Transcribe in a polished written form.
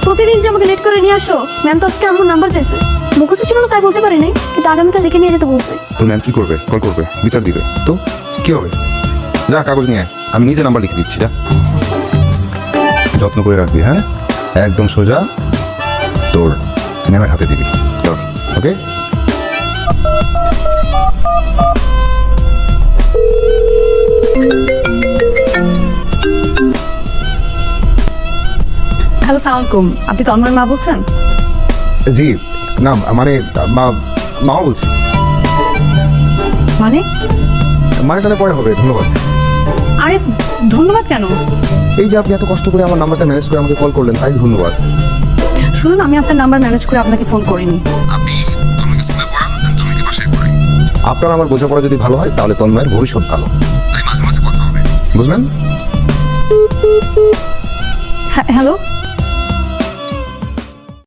প্রতিদিন যে আমাকে লেট করে নিয়ে আসো, ম্যাম তো আজকে আমার নাম্বার চাইছে। মুখস্থ ছিল না তাই বলতে পারি নাই, কিন্তু আগামীকাল লিখে নিয়ে যেতে বলছে। তো ম্যাম কি করবে? কল করবে, বিচার দিবে। তো কি হবে? যা কাগজ নিয়ে আয়, আমি নিজে নাম্বার লিখে দিচ্ছি। যা, যত্ন করে রাখবি। হ্যাঁ, একদম সোজা তোর ম্যামের হাতে দিবি। ওকে? হ্যালো, সালাম আলাইকুম। আপনি তন্ময়ের মা বলছেন? জি না, মানে মাও বলছি। মানে মানে তাহলে পরে হবে। ধন্যবাদ। আরে ধন্যবাদ কেন? এই যে আপনি এত কষ্ট করে আমার নাম্বারটা ম্যানেজ করে আমাকে কল করলেন, তাই ধন্যবাদ। শুনুন, আমি আপনার নাম্বার ম্যানেজ করে আপনাকে ফোন করিনি। আপনার আমার বোঝাপড়া যদি ভালো হয় তাহলে তন্ময়ের ভবিষ্যৎ ভালো। তাই মাঝে মাঝে কথা হবে, বুঝলেন? হ্যালো,